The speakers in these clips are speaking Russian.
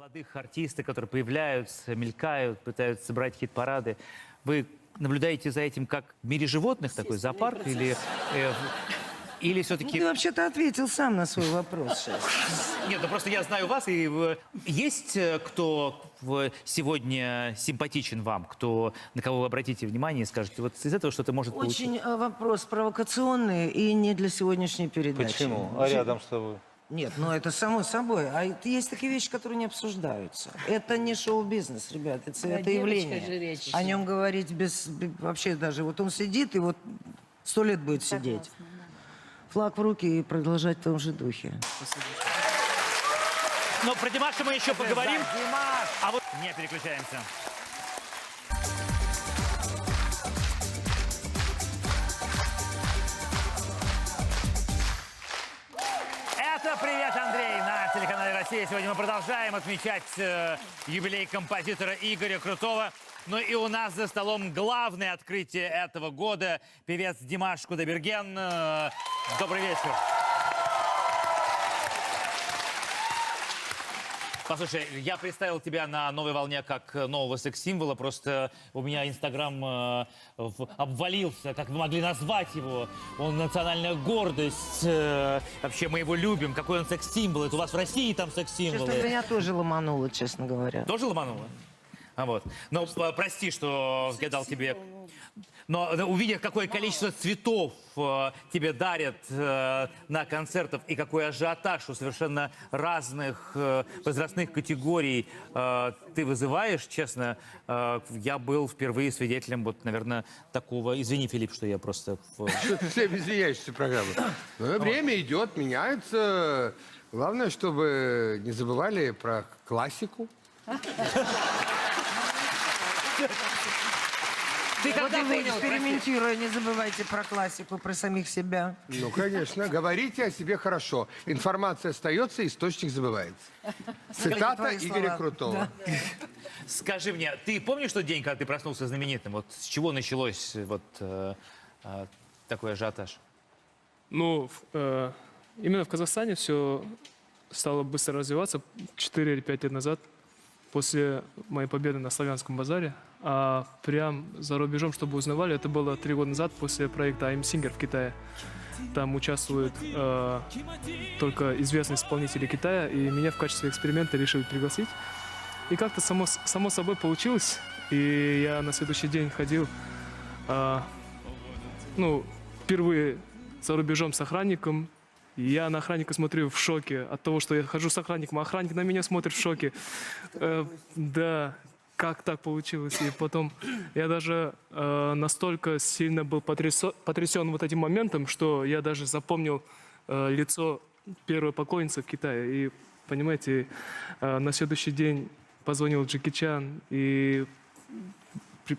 молодых артистов, которые появляются, мелькают, пытаются собрать хит-парады. Вы наблюдаете за этим как в мире животных, такой зоопарк, или все-таки... Ты вообще-то ответил сам на свой вопрос сейчас. Нет, ну просто я знаю вас, и есть кто сегодня симпатичен вам, на кого вы обратите внимание и скажете, вот из этого что-то может получиться? Очень вопрос провокационный и не для сегодняшней передачи. Почему? А рядом с тобой? Нет, ну это само собой. А есть такие вещи, которые не обсуждаются. Это не шоу-бизнес, ребят, это явление. О нем говорить вообще даже... Вот он сидит и вот 100 лет будет сидеть. Флаг в руки и продолжать в том же духе. Но про Димаша мы еще поговорим. А вот не переключаемся. Это «Привет, Андрей» на телеканале «Россия». Сегодня мы продолжаем отмечать юбилей композитора Игоря Крутого. Ну и у нас за столом главное открытие этого года. Певец Димаш Кудайберген. Добрый вечер. Послушай, я представил тебя на «Новой волне» как нового секс-символа. Просто у меня Инстаграм обвалился, как вы могли назвать его. Он национальная гордость. Вообще мы его любим. Какой он секс-символ. Это у вас в России там секс-символы. Честно, меня тоже ломануло, честно говоря. Тоже ломануло? А вот. Но прости, что я дал тебе... Но увидев, какое количество цветов тебе дарят на концертах и какой ажиотаж у совершенно разных возрастных категорий ты вызываешь, честно, я был впервые свидетелем, вот, наверное, такого... Извини, Филипп, что я просто... Что ты всем извиняешься, программа? Но время идет, меняется. Главное, чтобы не забывали про классику. Ты Вот когда и вы, понял, экспериментируя, не забывайте про классику, про самих себя. Ну, конечно. Говорите о себе хорошо. Информация остается, источник забывается. Цитата твои Игоря слова. Крутого. Скажи мне, ты помнишь тот день, когда ты проснулся знаменитым? Вот с чего началось вот такой ажиотаж? Ну, именно в Казахстане все стало быстро развиваться 4 или 5 лет назад, после моей победы на Славянском базаре. А прям за рубежом, чтобы узнавали, это было 3 года назад после проекта I'm Singer в Китае. Там участвуют только известные исполнители Китая, и меня в качестве эксперимента решили пригласить. И как-то само собой получилось, и я на следующий день ходил, впервые за рубежом с охранником. Я на охранника смотрю в шоке от того, что я хожу с охранником, а охранник на меня смотрит в шоке. Да, как так получилось? И потом я даже настолько сильно был потрясен вот этим моментом, что я даже запомнил лицо первой поклонницы в Китае. И, понимаете, на следующий день позвонил Джеки Чан и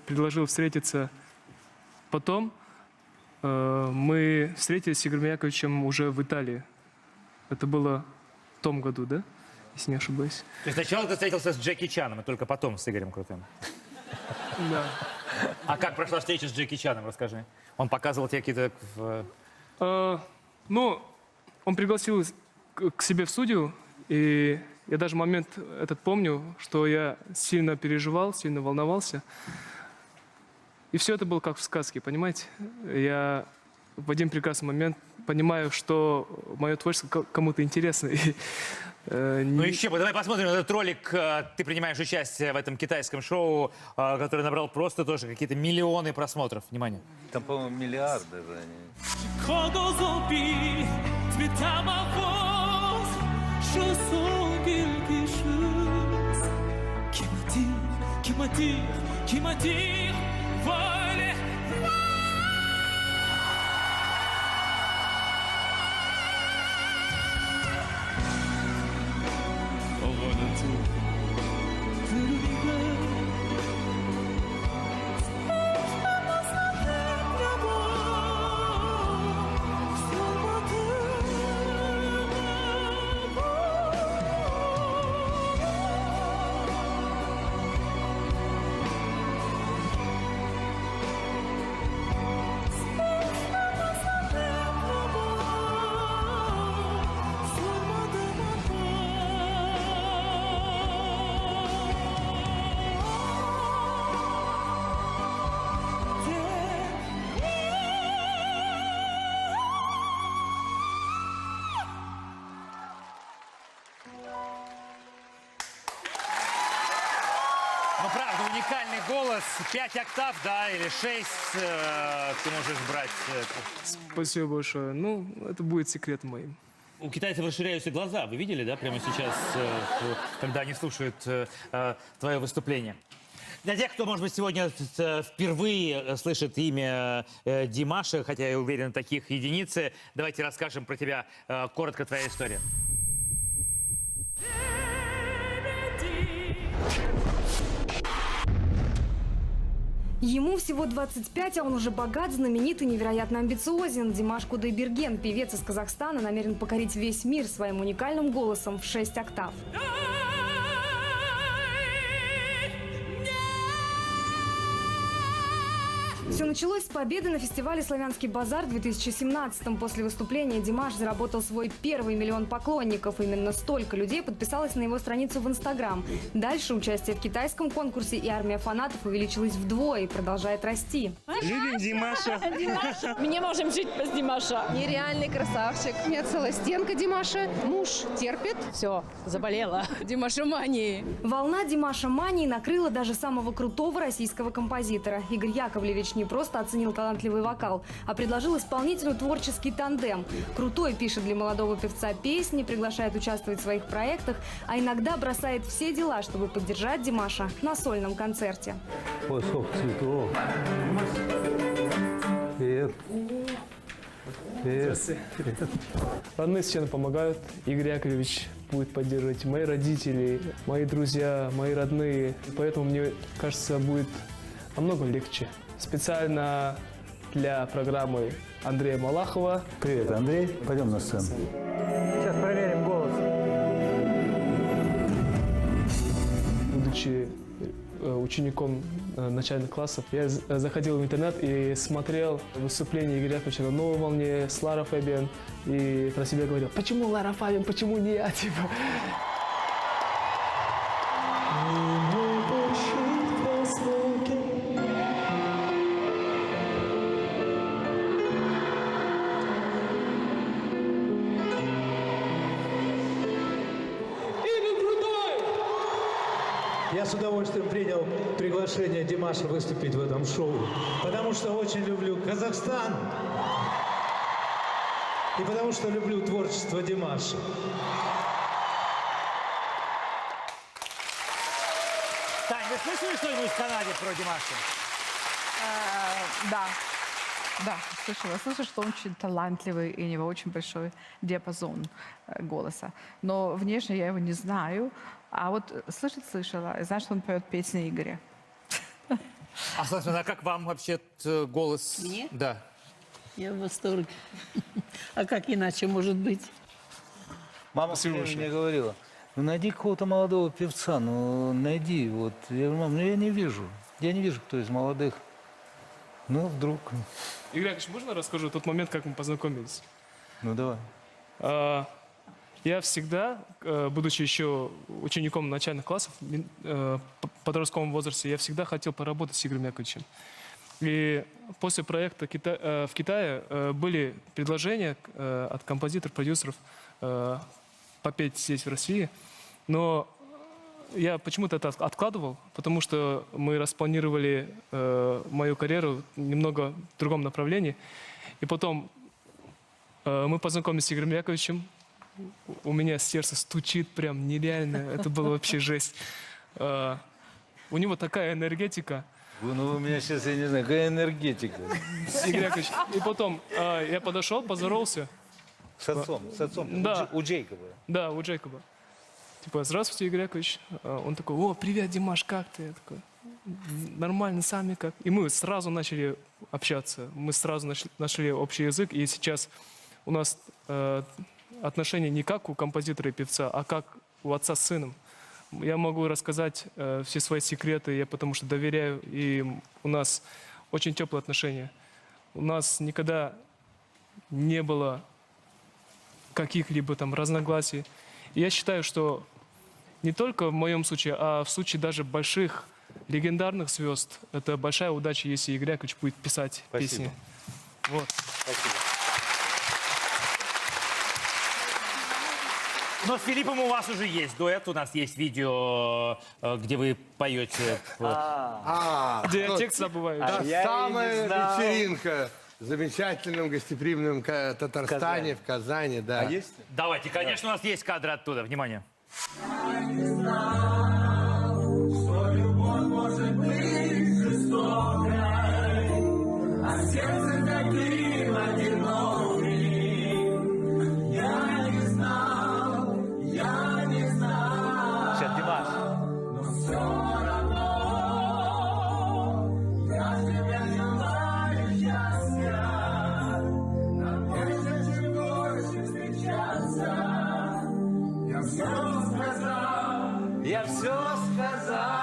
предложил встретиться. Потом мы встретились с Игорем Яковлевичем уже в Италии. Это было в том году, да? Если не ошибаюсь. То есть сначала ты встретился с Джеки Чаном, и только потом с Игорем Крутым. Да. А как прошла встреча с Джеки Чаном, расскажи. Он показывал тебе какие-то... Он пригласил к себе в студию, и я даже момент этот помню, что я сильно переживал, сильно волновался. И все это было как в сказке, понимаете? Я в один прекрасный момент понимаю, что мое творчество кому-то интересно. Ну еще бы, давай посмотрим этот ролик. Ты принимаешь участие в этом китайском шоу, который набрал просто тоже какие-то миллионы просмотров. Внимание. Там, по-моему, миллиарды даже они. Ну, правда, уникальный голос. 5 октав, да, или 6 ты можешь брать. Спасибо большое. Ну, это будет секретом моим. У китайцев расширяются глаза. Вы видели, да, прямо сейчас, когда они слушают твое выступление? Для тех, кто, может быть, сегодня впервые слышит имя Димаша, хотя я уверен, таких единицы, давайте расскажем про тебя коротко, твоя история. Ему всего 25, а он уже богат, знаменит и невероятно амбициозен. Димаш Кудайберген, певец из Казахстана, намерен покорить весь мир своим уникальным голосом в 6 октав. Все началось с победы на фестивале «Славянский базар» в 2017-м. После выступления Димаш заработал свой первый миллион поклонников. Именно столько людей подписалось на его страницу в Инстаграм. Дальше участие в китайском конкурсе и армия фанатов увеличилась вдвое и продолжает расти. Любим Димаша. Мы не можем жить без Димаша. Нереальный красавчик. У меня целая стенка Димаша. Муж терпит. Все, заболела. Димашомании. Волна Димаша мании накрыла даже самого крутого российского композитора. Игорь Яковлевич не просто оценил талантливый вокал, а предложил исполнителю творческий тандем. Крутой пишет для молодого певца песни, приглашает участвовать в своих проектах, а иногда бросает все дела, чтобы поддержать Димаша на сольном концерте. Ой, сколько цветов. Привет. Привет. Родные сцены помогают. Игорь Яковлевич будет поддерживать. Мои родители, мои друзья, мои родные. Поэтому, мне кажется, будет намного легче. Специально для программы Андрея Малахова. Привет, Андрей. Пойдем на сцену. Сейчас проверим голос. Будучи учеником начальных классов, я заходил в интернет и смотрел выступление Игоря Яковлевича на «Новой волне» с Ларой Фабиан. И про себя говорил: почему Лара Фабиан, почему не я? Типа. Я с удовольствием принял приглашение Димаша выступить в этом шоу, потому что очень люблю Казахстан и потому что люблю творчество Димаша. Тань, вы слышали что-нибудь в Канаде про Димаша? Да, слышала, что он очень талантливый и у него очень большой диапазон голоса. Но внешне я его не знаю. А вот слышала. И знаю, что он поет песни Игоря. А, собственно, а как вам вообще голос? Мне? Да. Я в восторге. А как иначе может быть? Мама мне говорила: ну найди какого-то молодого певца, ну найди. Вот. Я говорю: мам, ну я не вижу, кто из молодых. Ну, вдруг. Игорь Яковлевич, можно расскажу тот момент, как мы познакомились? Ну, давай. Я всегда, будучи еще учеником начальных классов, в подростковом возрасте, я всегда хотел поработать с Игорем Яковлевичем. И после проекта в Китае были предложения от композиторов, продюсеров попеть здесь, в России. Но я почему-то это откладывал, потому что мы распланировали мою карьеру немного в другом направлении. И потом мы познакомились с Игорем Яковлевичем. У меня сердце стучит прям нереально. Это было вообще жесть. У него такая энергетика. Ну, у меня сейчас, я не знаю, какая энергетика. Игорь Яковлевич. И потом я подошел, поздоровался. С отцом. Да. У Джейкоба. Да, у Джейкоба. Типа: здравствуйте, Игорь Яковлевич. Он такой: о, привет, Димаш, как ты? Я такой: нормально, сами как? И мы сразу начали общаться. Мы сразу нашли общий язык. И сейчас у нас отношения не как у композитора и певца, а как у отца с сыном. Я могу рассказать все свои секреты, я потому что доверяю, и у нас очень теплые отношения. У нас никогда не было каких-либо там разногласий. И я считаю, что не только в моем случае, а в случае даже больших легендарных звезд, это большая удача, если Игорь Яковлевич будет писать песни. Вот. Спасибо. Но с Филиппом у вас уже есть дуэт. У нас есть видео, где вы поете. Где я текст забываю. Та я и самая не знал. вечеринка в замечательном гостеприимном Татарстане, в Казани, да. А есть? Давайте, конечно, у нас есть кадры оттуда. Внимание. Сейчас, Димаш. Я все сказал.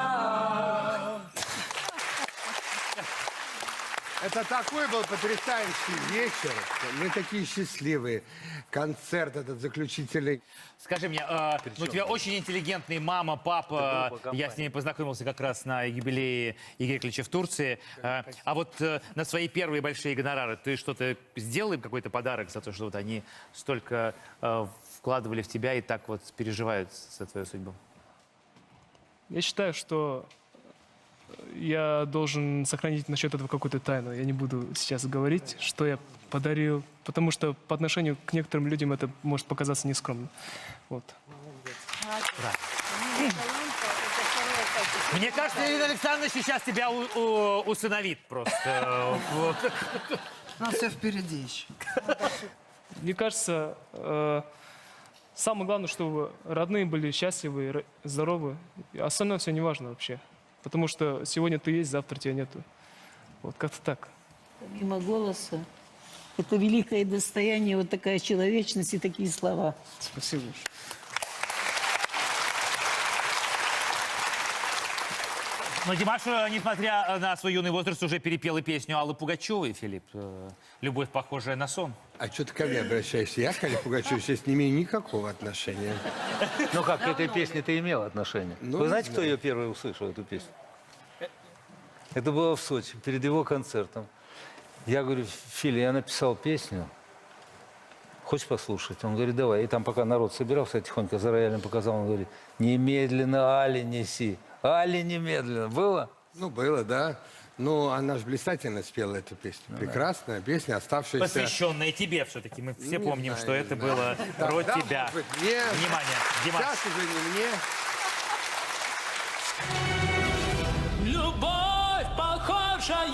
Это такой был потрясающий вечер. Мы такие счастливые. Концерт этот заключительный. Скажи мне, ну, у тебя очень интеллигентные мама, папа. Я с ними познакомился как раз на юбилее Игоря Клича в Турции. А вот на свои первые большие гонорары ты что-то сделал им, какой-то подарок за то, что вот они столько вкладывали в тебя и так вот переживают за твою судьбу? Я считаю, что я должен сохранить насчет этого какую-то тайну. Я не буду сейчас говорить, что я подарил, потому что по отношению к некоторым людям это может показаться нескромным. Вот. Мне кажется, Ирина Александровна сейчас тебя усыновит просто. Вот. У нас все впереди еще. Мне кажется, самое главное, чтобы родные были счастливы, здоровы. Остальное все не важно вообще. Потому что сегодня ты есть, завтра тебя нету. Вот как-то так. Помимо голоса, это великое достояние, вот такая человечность и такие слова. Спасибо. Но Димаш, несмотря на свой юный возраст, уже перепел и песню Аллы Пугачевой, Филипп. «Любовь, похожая на сон». А что ты ко мне обращаешься? Я к Алле Пугачевой сейчас не имею никакого отношения. Ну как, к этой песне ты имел отношение? Ну, Вы знаете, не кто знаю. ее первый услышал, эту песню? Это было в Сочи, перед его концертом. Я говорю, Филя, я написал песню. Хочешь послушать? Он говорит, давай. И там, пока народ собирался, я тихонько за роялем показал. Он говорит, немедленно Али неси. Али немедленно. Было? Ну, было, да. Ну, она же блистательно спела эту песню. Прекрасная песня, оставшаяся... Посвященная тебе все-таки. Мы все Не помним, знаю, что не это знаю. было Да, про да, тебя. может быть, мне. Внимание, Димаш. Сейчас уже не мне. Любовь, похожая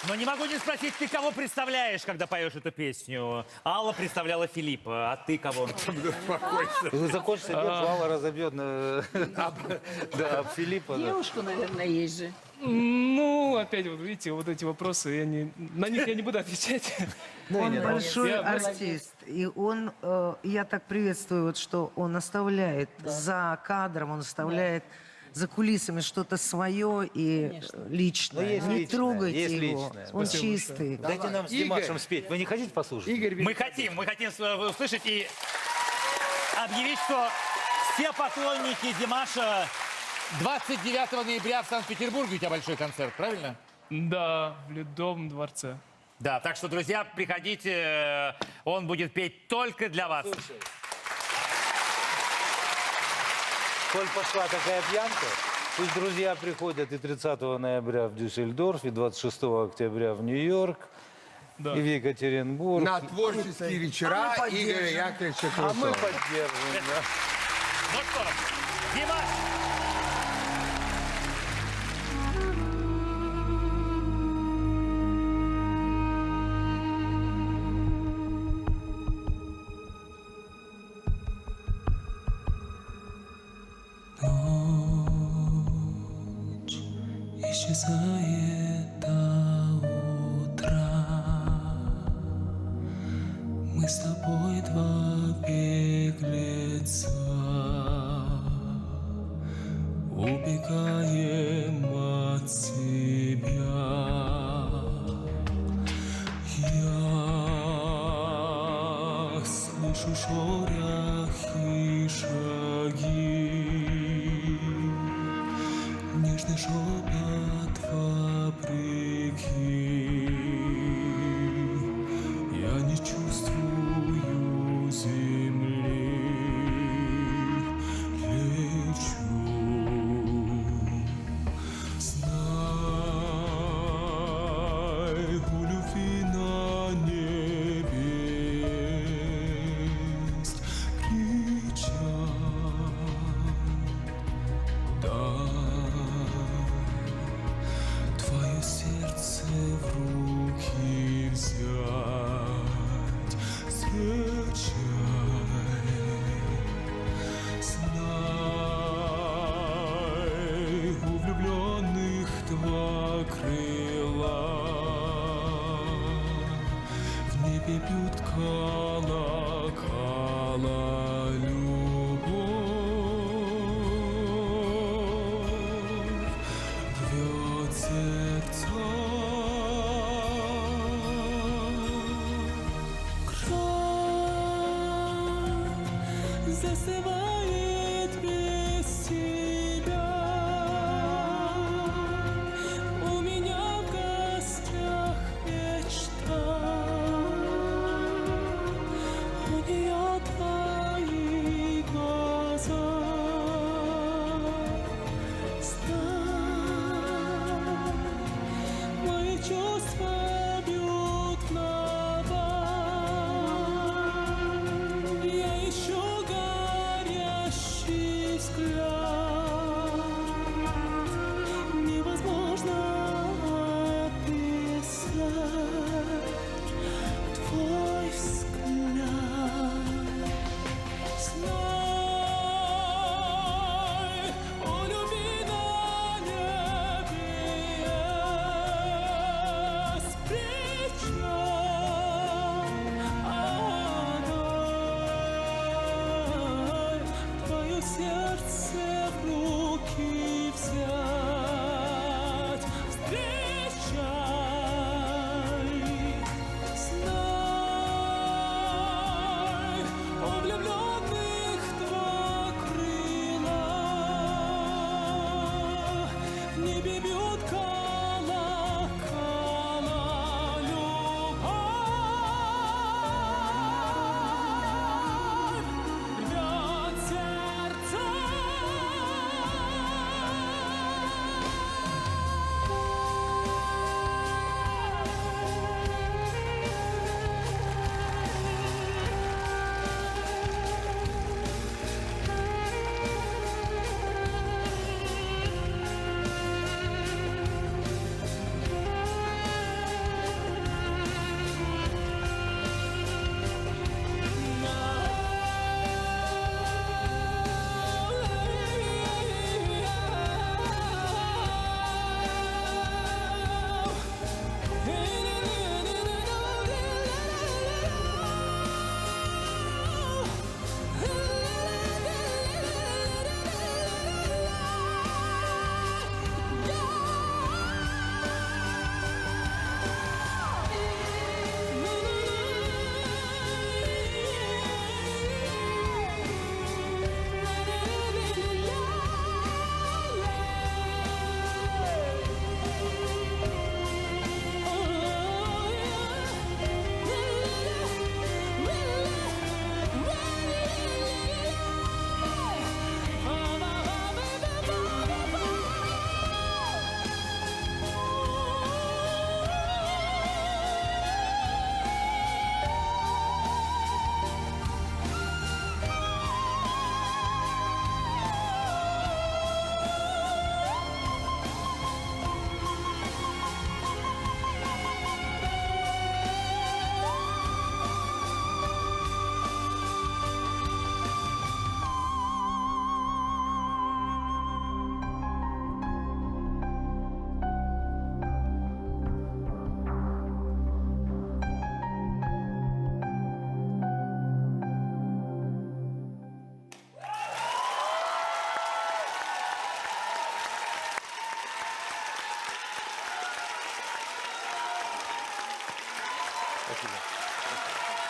Но не могу не спросить, ты кого представляешь, когда поешь эту песню? Алла представляла Филиппа, а ты кого? Закончится бег, Алла разобьет да, Филиппа. Да. Девушку, наверное, есть же. Ну, опять вот видите, вот эти вопросы, на них я не буду отвечать. Он большой Я- артист, и он, я так приветствую, вот, что он оставляет за кадром, он оставляет за кулисами что-то свое и личное. Ну, есть Не личное, трогайте есть его, личное. он Спасибо чистый. Дайте нам с Димашем спеть. Вы не хотите послушать? Игорь, Мы хотим услышать и объявить, что все поклонники Димаша 29 ноября в Санкт-Петербурге у тебя большой концерт, правильно? Да, в Ледовом дворце. Да, так что, друзья, приходите, он будет петь только для вас. Коль пошла такая пьянка, пусть друзья приходят и 30 ноября в Дюссельдорф, и 26 октября в Нью-Йорк, Да. и в Екатеринбург. на творческие вечера Игоря Яковлевича Крутого. А мы поддерживаем, да. Ну что, Димаш! исчезает до утра. Мы с тобой два беглеца, убегаем от себя. Я слышу шорох и шаги, нежный шепот вопреки. Я не чувствую земли, лечу. Знай, у любви на небе есть причал. Твое сердце в руки взять, встречай. Знай, у влюбленных два крыла, в небе бьют колокола. Любовь рвет сердца. Кровь застывает без тебя. У меня в гостях мечта, у нее твои глаза. Знай, мои чувства бьют набат. Я ищу горящий взгляд. Невозможно описать твой взгляд. Спасибо.